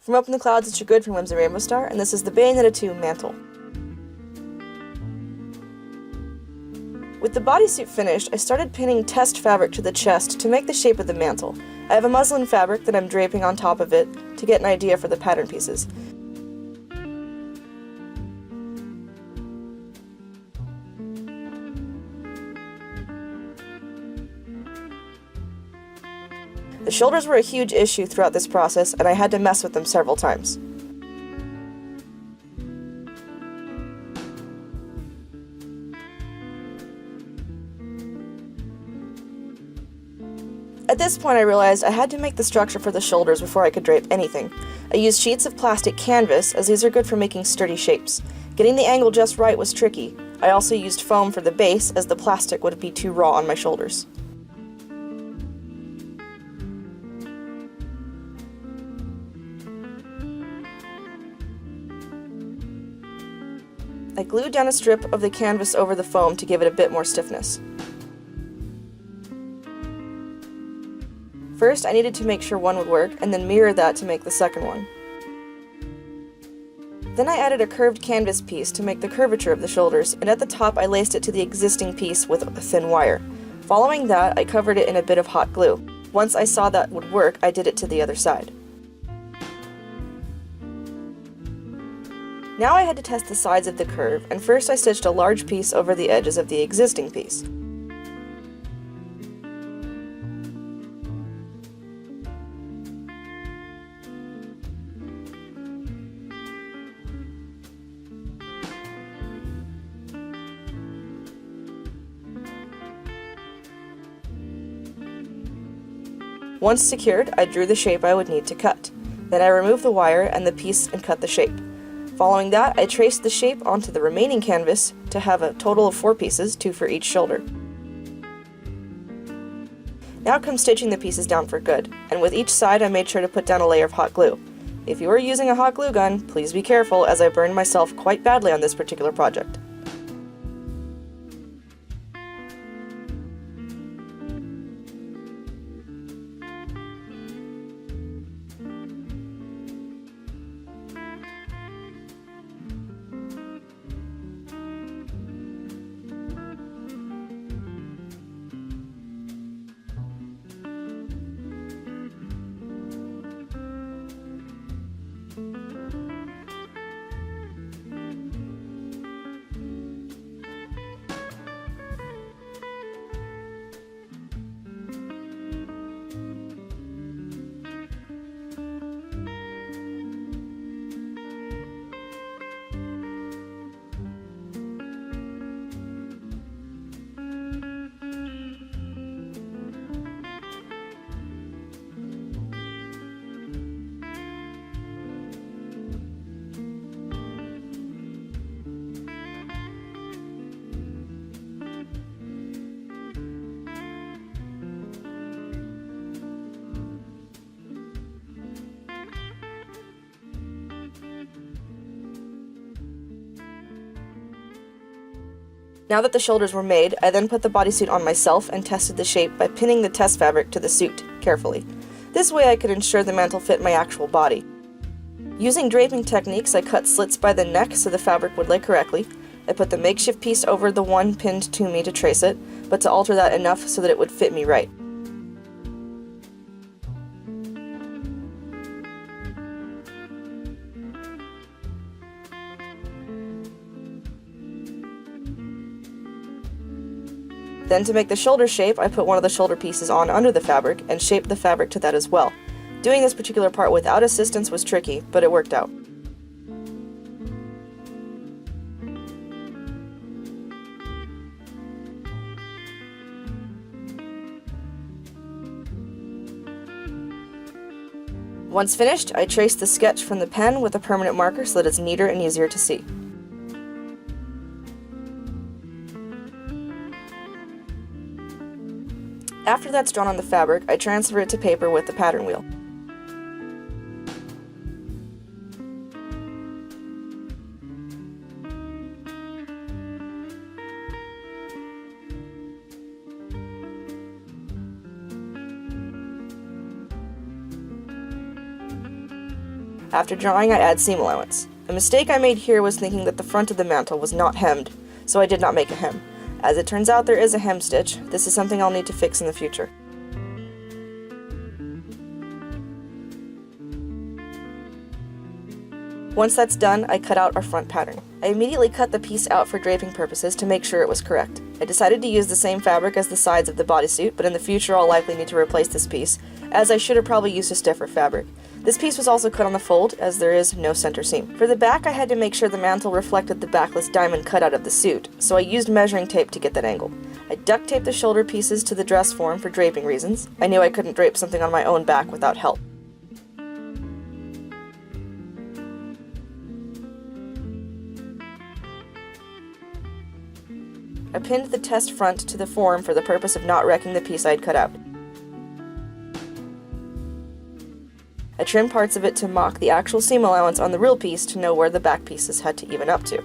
From Up in the Clouds, it's your good from Whimsy Rainbow Star, and this is the Bayonetta 2 mantle. With the bodysuit finished, I started pinning test fabric to the chest to make the shape of the mantle. I have a muslin fabric that I'm draping on top of it to get an idea for the pattern pieces. The shoulders were a huge issue throughout this process, and I had to mess with them several times. At this point I realized I had to make the structure for the shoulders before I could drape anything. I used sheets of plastic canvas, as these are good for making sturdy shapes. Getting the angle just right was tricky. I also used foam for the base, as the plastic would be too raw on my shoulders. I glued down a strip of the canvas over the foam to give it a bit more stiffness. First, I needed to make sure one would work, and then mirror that to make the second one. Then I added a curved canvas piece to make the curvature of the shoulders, and at the top I laced it to the existing piece with a thin wire. Following that, I covered it in a bit of hot glue. Once I saw that would work, I did it to the other side. Now I had to test the sides of the curve, and first I stitched a large piece over the edges of the existing piece. Once secured, I drew the shape I would need to cut. Then I removed the wire and the piece and cut the shape. Following that, I traced the shape onto the remaining canvas to have a total of 4 pieces, 2 for each shoulder. Now comes stitching the pieces down for good, and with each side I made sure to put down a layer of hot glue. If you are using a hot glue gun, please be careful, as I burned myself quite badly on this particular project. Now that the shoulders were made, I then put the bodysuit on myself and tested the shape by pinning the test fabric to the suit, carefully. This way I could ensure the mantle fit my actual body. Using draping techniques, I cut slits by the neck so the fabric would lay correctly. I put the makeshift piece over the one pinned to me to trace it, but to alter that enough so that it would fit me right. Then to make the shoulder shape, I put one of the shoulder pieces on under the fabric and shaped the fabric to that as well. Doing this particular part without assistance was tricky, but it worked out. Once finished, I traced the sketch from the pen with a permanent marker so that it's neater and easier to see. After that's drawn on the fabric, I transfer it to paper with the pattern wheel. After drawing, I add seam allowance. A mistake I made here was thinking that the front of the mantle was not hemmed, so I did not make a hem. As it turns out, there is a hem stitch. This is something I'll need to fix in the future. Once that's done, I cut out our front pattern. I immediately cut the piece out for draping purposes to make sure it was correct. I decided to use the same fabric as the sides of the bodysuit, but in the future I'll likely need to replace this piece, as I should have probably used a stiffer fabric. This piece was also cut on the fold, as there is no center seam. For the back, I had to make sure the mantle reflected the backless diamond cutout of the suit, so I used measuring tape to get that angle. I duct taped the shoulder pieces to the dress form for draping reasons. I knew I couldn't drape something on my own back without help. I pinned the test front to the form for the purpose of not wrecking the piece I'd cut out. I trimmed parts of it to mock the actual seam allowance on the real piece to know where the back pieces had to even up to.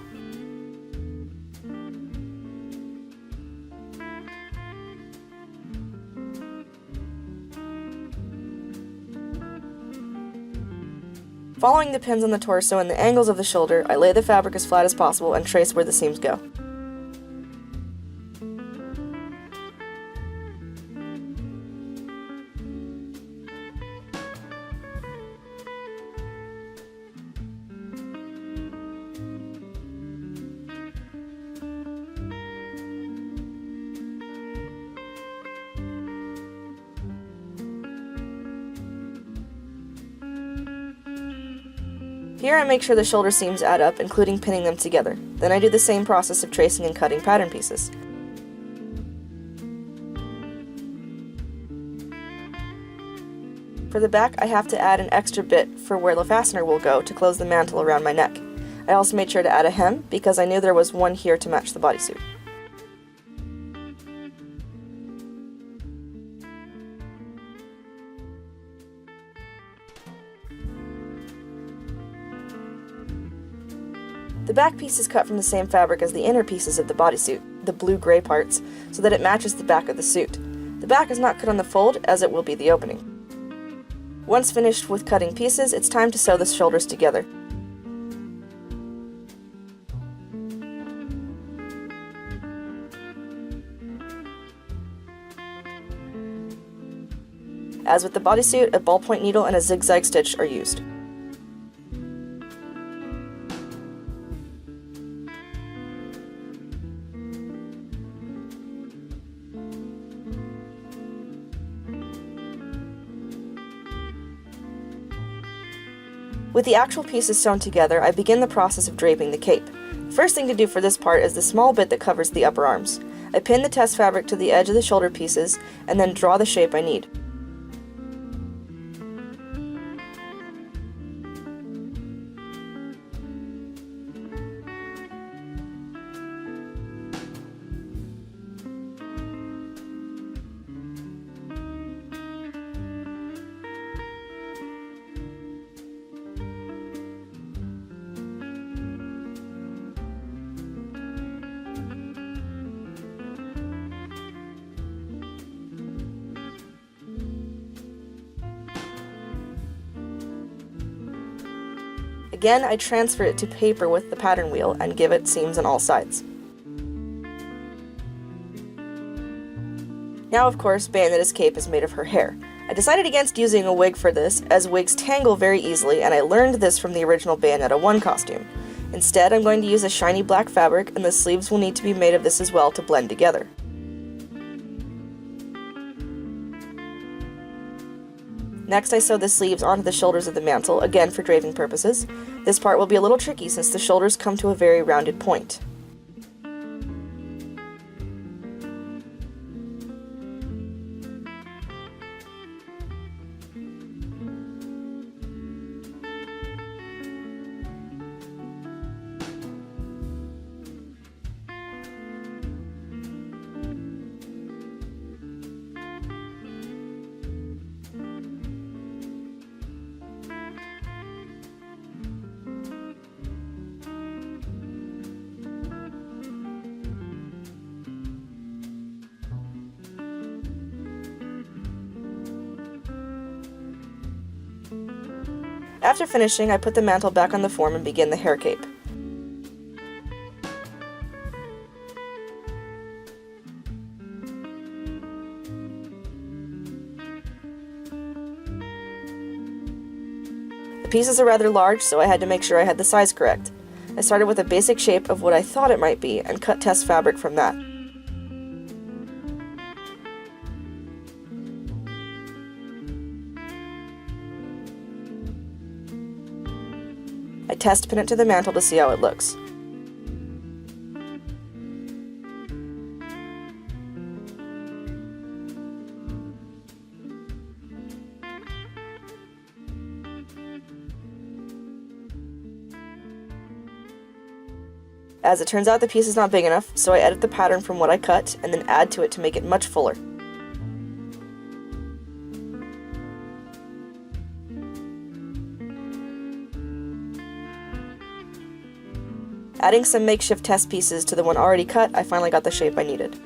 Following the pins on the torso and the angles of the shoulder, I lay the fabric as flat as possible and trace where the seams go. Here I make sure the shoulder seams add up, including pinning them together. Then I do the same process of tracing and cutting pattern pieces. For the back, I have to add an extra bit for where the fastener will go to close the mantle around my neck. I also made sure to add a hem, because I knew there was one here to match the bodysuit. The back piece is cut from the same fabric as the inner pieces of the bodysuit, the blue-gray parts, so that it matches the back of the suit. The back is not cut on the fold, as it will be the opening. Once finished with cutting pieces, it's time to sew the shoulders together. As with the bodysuit, a ballpoint needle and a zigzag stitch are used. With the actual pieces sewn together, I begin the process of draping the cape. The first thing to do for this part is the small bit that covers the upper arms. I pin the test fabric to the edge of the shoulder pieces, and then draw the shape I need. Again, I transfer it to paper with the pattern wheel and give it seams on all sides. Now, of course, Bayonetta's cape is made of her hair. I decided against using a wig for this, as wigs tangle very easily, and I learned this from the original Bayonetta 1 costume. Instead, I'm going to use a shiny black fabric, and the sleeves will need to be made of this as well to blend together. Next, I sew the sleeves onto the shoulders of the mantle, again for draping purposes. This part will be a little tricky since the shoulders come to a very rounded point. After finishing, I put the mantle back on the form and begin the hair cape. The pieces are rather large, so I had to make sure I had the size correct. I started with a basic shape of what I thought it might be and cut test fabric from that. I test pin it to the mantle to see how it looks. As it turns out, the piece is not big enough, so I edit the pattern from what I cut and then add to it to make it much fuller. Adding some makeshift test pieces to the one already cut, I finally got the shape I needed.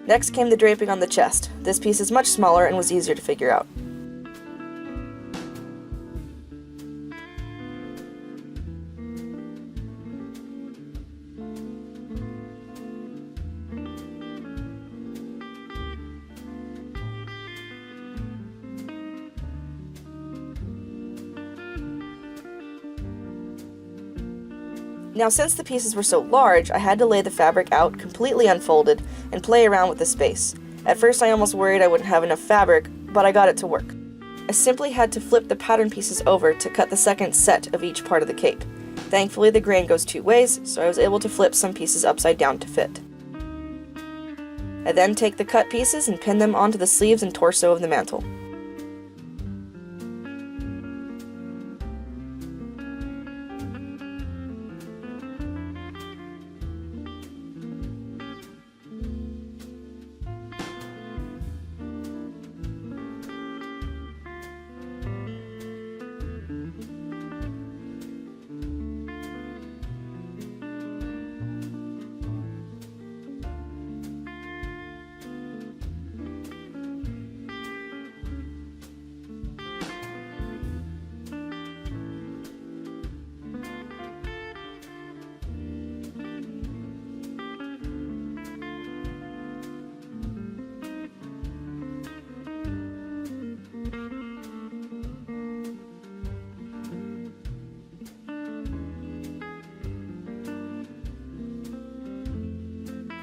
Next came the draping on the chest. This piece is much smaller and was easier to figure out. Now, since the pieces were so large, I had to lay the fabric out completely unfolded and play around with the space. At first I almost worried I wouldn't have enough fabric, but I got it to work. I simply had to flip the pattern pieces over to cut the second set of each part of the cape. Thankfully the grain goes two ways, so I was able to flip some pieces upside down to fit. I then take the cut pieces and pin them onto the sleeves and torso of the mantle.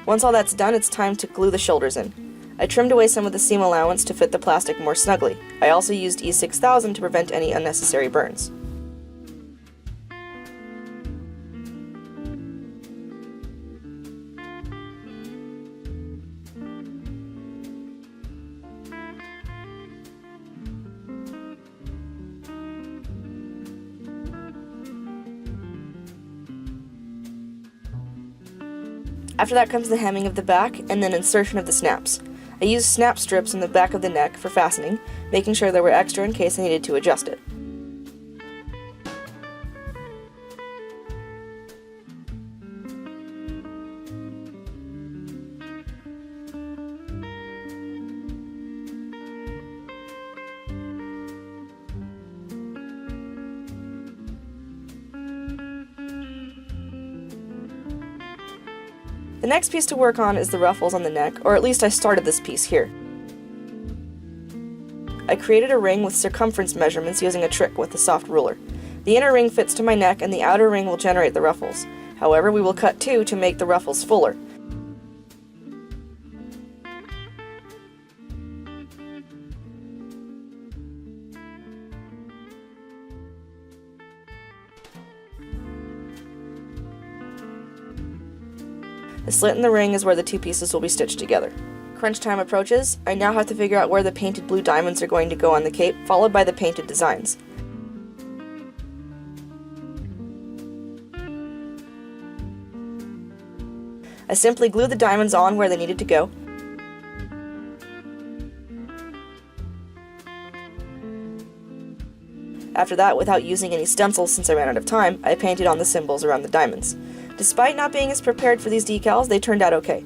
Once all that's done, it's time to glue the shoulders in. I trimmed away some of the seam allowance to fit the plastic more snugly. I also used E6000 to prevent any unnecessary burns. After that comes the hemming of the back, and then insertion of the snaps. I used snap strips in the back of the neck for fastening, making sure there were extra in case I needed to adjust it. The next piece to work on is the ruffles on the neck, or at least I started this piece here. I created a ring with circumference measurements using a trick with a soft ruler. The inner ring fits to my neck and the outer ring will generate the ruffles. However, we will cut two to make the ruffles fuller. The slit in the ring is where the two pieces will be stitched together. Crunch time approaches. I now have to figure out where the painted blue diamonds are going to go on the cape, followed by the painted designs. I simply glue the diamonds on where they needed to go. After that, without using any stencils since I ran out of time, I painted on the symbols around the diamonds. Despite not being as prepared for these decals, they turned out okay.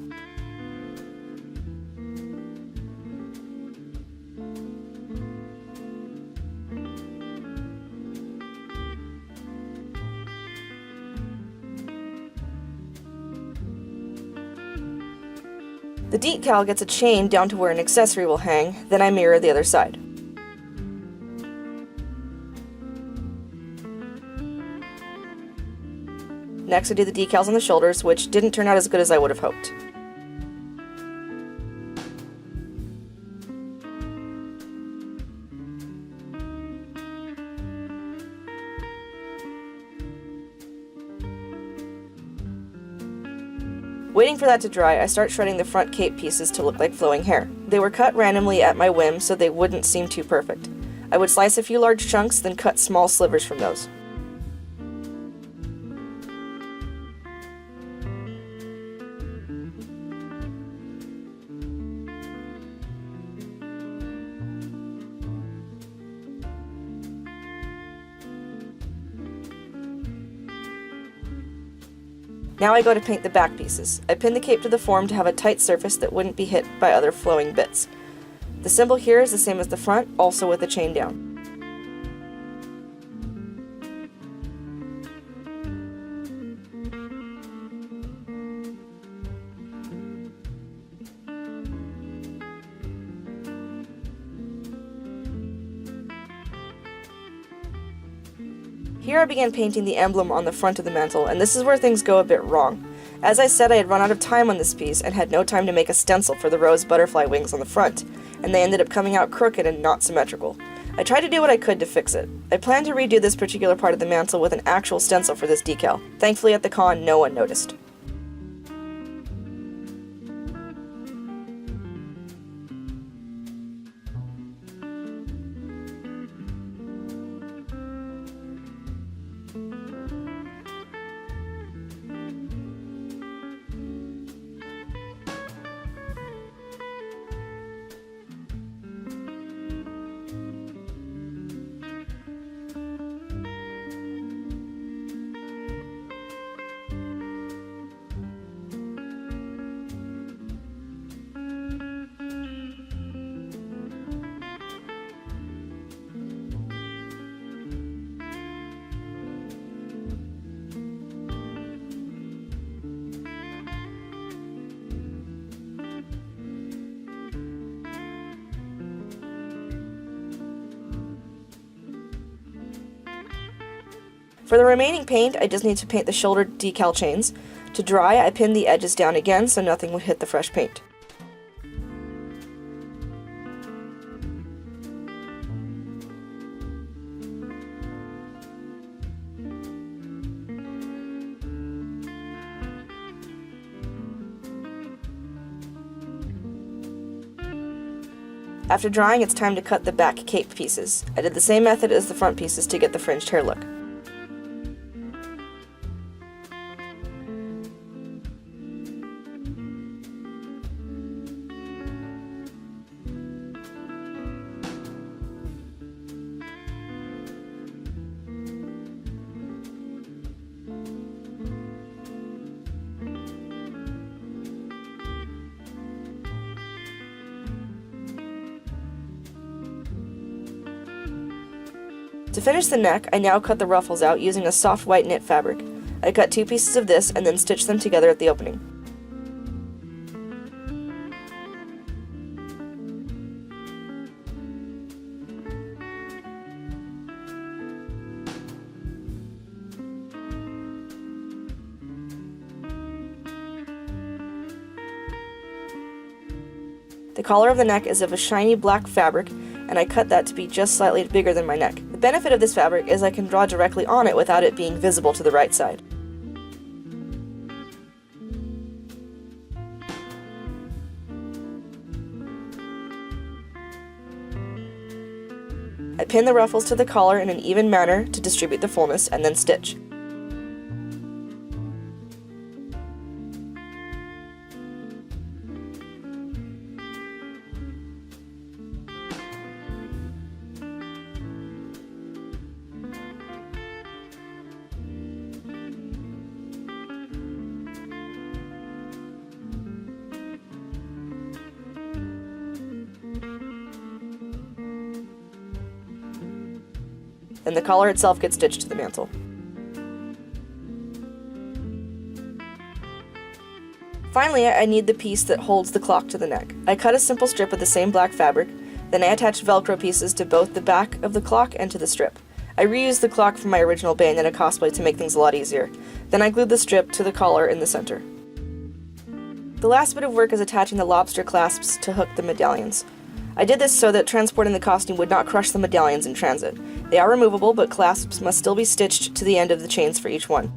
The decal gets a chain down to where an accessory will hang, then I mirror the other side. Next I do the decals on the shoulders, which didn't turn out as good as I would have hoped. Waiting for that to dry, I start shredding the front cape pieces to look like flowing hair. They were cut randomly at my whim so they wouldn't seem too perfect. I would slice a few large chunks, then cut small slivers from those. Now I go to paint the back pieces. I pin the cape to the form to have a tight surface that wouldn't be hit by other flowing bits. The symbol here is the same as the front, also with a chain down. Here I began painting the emblem on the front of the mantle, and this is where things go a bit wrong. As I said, I had run out of time on this piece and had no time to make a stencil for the rose butterfly wings on the front, and they ended up coming out crooked and not symmetrical. I tried to do what I could to fix it. I planned to redo this particular part of the mantle with an actual stencil for this decal. Thankfully at the con, no one noticed. For the remaining paint, I just need to paint the shoulder decal chains. To dry, I pin the edges down again so nothing would hit the fresh paint. After drying, it's time to cut the back cape pieces. I did the same method as the front pieces to get the fringed hair look. To finish the neck, I now cut the ruffles out using a soft white knit fabric. I cut 2 pieces of this and then stitched them together at the opening. The collar of the neck is of a shiny black fabric, and I cut that to be just slightly bigger than my neck. The benefit of this fabric is I can draw directly on it without it being visible to the right side. I pin the ruffles to the collar in an even manner to distribute the fullness, and then stitch. and the collar itself gets stitched to the mantle. Finally, I need the piece that holds the clock to the neck. I cut a simple strip of the same black fabric, then I attached Velcro pieces to both the back of the clock and to the strip. I reused the clock from my original Bayonetta cosplay to make things a lot easier. Then I glued the strip to the collar in the center. The last bit of work is attaching the lobster clasps to hook the medallions. I did this so that transporting the costume would not crush the medallions in transit. They are removable, but clasps must still be stitched to the end of the chains for each one.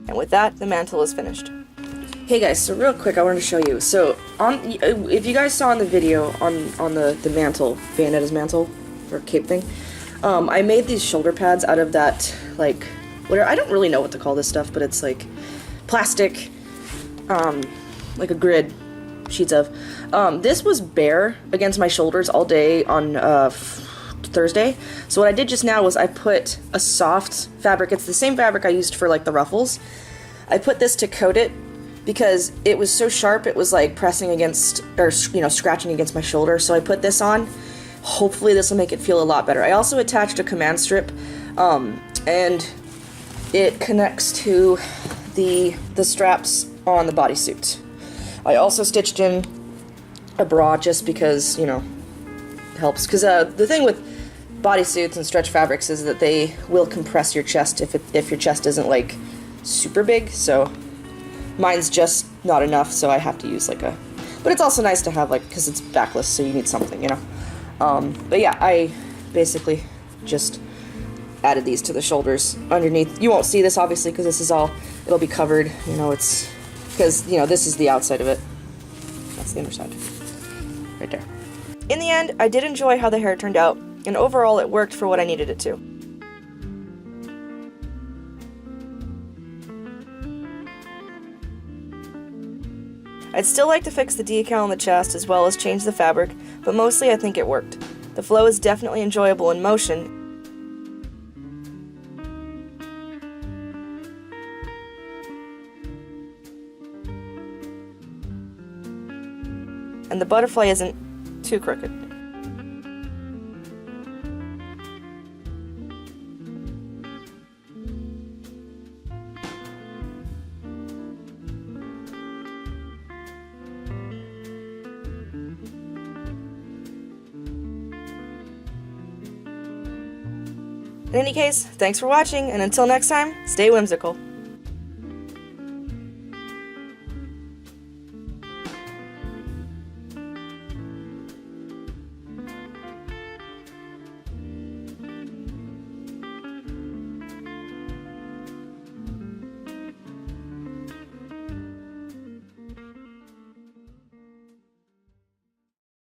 And with that, the mantle is finished. Hey guys, so real quick I wanted to show you. So, if you guys saw in the video on the mantle, Bayonetta's mantle, or cape thing, I made these shoulder pads out of that, like, whatever, I don't really know what to call this stuff, but it's like plastic, like a grid, sheets of. This was bare against my shoulders all day on Thursday. So what I did just now was I put a soft fabric, it's the same fabric I used for like the ruffles. I put this to coat it because it was so sharp it was like pressing against, or you know, scratching against my shoulder. So I put this on. Hopefully this will make it feel a lot better. I also attached a command strip and it connects to the straps on the bodysuit. I also stitched in a bra just because, you know, it helps. Because the thing with bodysuits and stretch fabrics is that they will compress your chest if your chest isn't like super big, so mine's just not enough, so I have to use like a, but it's also nice to have, like, because it's backless, so you need something, you know. But yeah, I basically just added these to the shoulders underneath. You won't see this obviously because this is all, it'll be covered, you know, it's because, you know, this is the outside of it, that's the underside right there. In the end, I did enjoy how the hair turned out, and overall it worked for what I needed it to. I'd still like to fix the decal on the chest as well as change the fabric, but mostly I think it worked. The flow is definitely enjoyable in motion, and the butterfly isn't too crooked. In any case, thanks for watching, and until next time, stay whimsical.